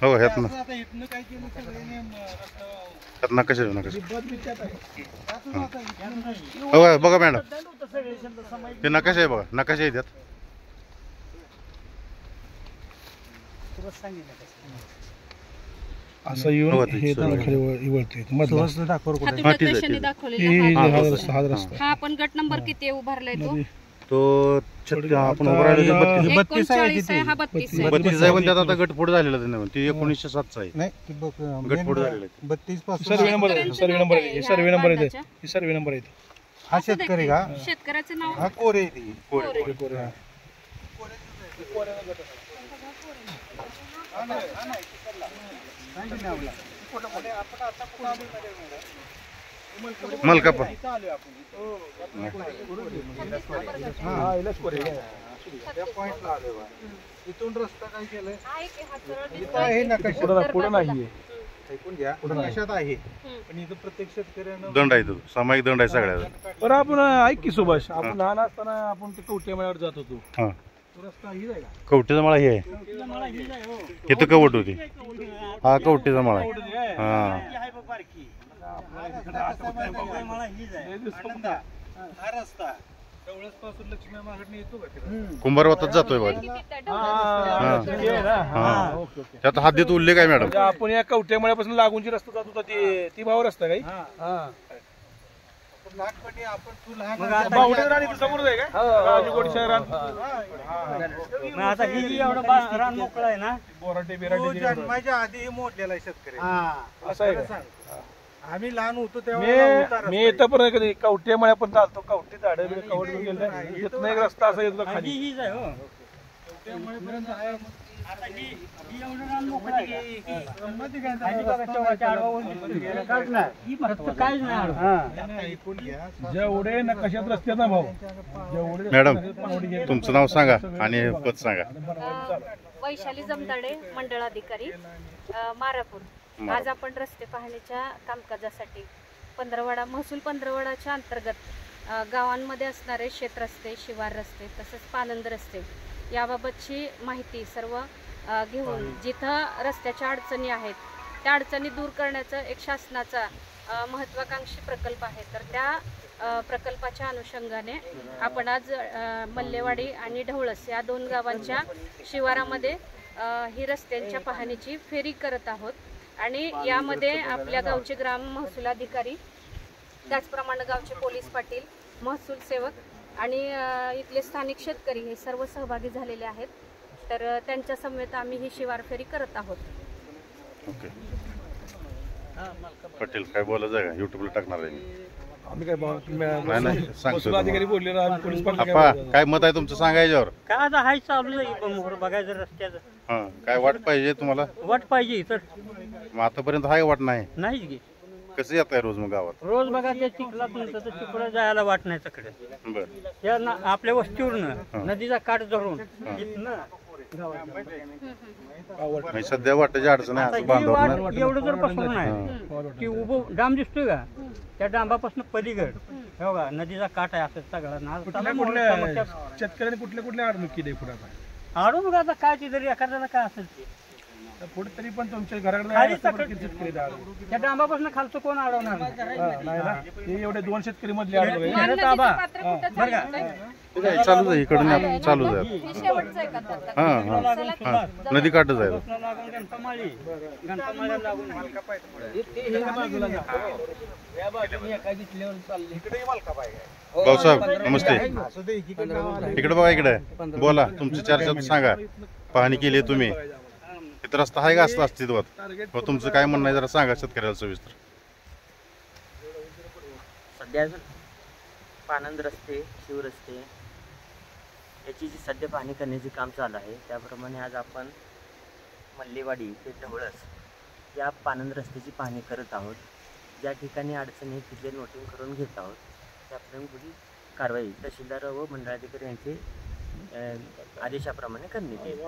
हो ह्यात नकाशा हो बघा मॅडम ते नकाशा आहे बघा नकाशा आहे त्यात असं येऊन हे हा आपण गट नंबर किती उभारलाय तो आपण उभारलेला 32 आहे हा 32 आहे 32 आहे पण त्यात आता गट पुढे झालेला नाही ती 1907 आहे नाही गट पुढे झालेला 32 पासून सर्वे नंबर आहे सर्वे नंबर आहे सर्वे नंबर आहे ही सर्वे नंबर आहे हा शेतकरी का शेतकऱ्याचं नाव हा कोरे ती कोरे कोरे मलकापा इथून रस्ता काय केलाय पुढे नाहीये ऐकून घ्या नकाशात आहे पण इथं प्रत्येक शेतकऱ्यानं दंड आहे तो सामायिक दंड आहे सगळ्याचा बरं आपण ऐक की सुभाष आपण लहान असताना आपण ते कवटेमाळ्यावर जात होतो हा रस्ता ही आहे का कवटेचा माळा हे आहे इथं कवट होती हा कवटेचा माळा आहे हा कुंभारवतात जातोय बघा त्यात हद्दीत उल्लेख आहे मॅडम आपण या कवटेमाळ्यापासून लागूनची रस्ता जात होता ती भाव रस्ता काही समोर आहे का राजकोट शहरात आता ही एवढं रान मोकळं आहे ना बोराटे बिराटे जन्माच्या आधी मोडलेला आहे शेतकरी असं आहे का आम्ही लहान होतो तेव्हा मी येतं पण कधी कवटेमाळ्या पण चालतो कवटे झाडं बिडं कवट गेलं इथं एक रस्ता असा येतो खाली हीच आहे हो कवटेमाळ्यापर्यंत आहे आता ही एवढं रान मोकळं आहे जेवढे नकाशात रस्त्याचा भाव जेवढे मॅडम तुमचं नाव सांगा आणि पद सांगा वैशाली जमदाडे मंडळाधिकारी मारापूर आज आपण रस्ते पाहणीच्या कामकाजासाठी महसूल पंधरवडाच्या अंतर्गत गावांमध्ये असणारे शेत रस्ते शिवार रस्ते तसेच पानंद रस्ते याबाबतची माहिती सर्व घेऊन जिथं रस्त्याच्या अडचणी आहेत त्या अडचणी दूर करण्याचा एक शासनाचा महत्त्वाकांक्षी प्रकल्प आहे तर त्या प्रकल्पाच्या अनुषंगाने आपण आज मल्लेवाडी आणि ढवळस या दोन गावांच्या शिवारामध्ये ही रस्त्यांच्या पाहणीची फेरी करत आहोत आणि यामध्ये आपल्या गावचे ग्राम महसूल अधिकारी त्याचप्रमाणे गावचे पोलीस पाटील महसूल सेवक आणि इथले स्थानिक शेतकरी हे सर्व सहभागी झालेले आहेत तर त्यांच्या समवेत आम्ही ही शिवार फेरी करत आहोत. ओके पटेल काय बोलायचं आहे का युट्यूबला टाकणार आहे मी आम्ही काय नाही सांगतो अधिकारी बोलले पोलीस काय मत आहे तुमचं सांगायच्यावर काय आता हाय चालू आहे बघायचं रस्त्याचं हा काय वाट पाहिजे तुम्हाला वाट पाहिजे तर मग आतापर्यंत हाय वाट नाही नाहीच की कसं येत आहे रोज मग गावात रोज बघा त्या चिखलात नसतं तर चिखला जायला वाट नाही तिकडे बर आपल्या वस्तीवरनं नदीचा काठ धरून इथनं सध्या वाटायची अडचण आहे एवढं जर पासून आहे की उभं डाम दिसतोय का त्या डांबापासून पलीगड हे बघा नदीचा काठ आहे असं सगळं शेतकऱ्यांनी कुठल्या कुठल्या अडचणी केली पुढे आडून बघा आता काय ते जरी एखाद्याला काय असेल ते पुढे तरी पण तुमच्या घराकडे खाली जायला सकट- किती शेतकरी जायला? त्या डांबापासून खालचं कोण अडवणार नाही. नाही ना हे एवढे 2 शेतकरी मधले आडवे मान घरात नदीचं आबा. पात्र कुठं बरं का? चाललंय? चालूच आहे इकडून चालूच आहे हे शेवटचं आहे का त्यात? हां हां हां नदी काठच आहे कृष्णा लागून घंटामाळी घंटामाळ्याला लागून भाऊसाहेब नमस्ते इकडे बघा इकडे बोला तुमची चर्चा सांगा पाहणी केली आहे तुम्ही इथं रस्ता आहे का असला अस्तित्वात मग तुमचं काय म्हणणं आहे जरा सांगा शेतकऱ्याला सविस्तर. सध्या पानंद रस्ते शिवरस्ते याची जी सध्या पाहणी करण्याचे काम चालू आहे त्याप्रमाणे आज आपण मल्लेवाडी ते ढवळस या पानंद रस्त्याची पाहणी करत आहोत. ज्या ठिकाणी अडचणी तिथे नोटिंग करून घेत आहोत त्याप्रमाणे पुढील कारवाई तहसीलदार व मंडळाधिकारी यांचे आदेशाप्रमाणे करण्यात येईल.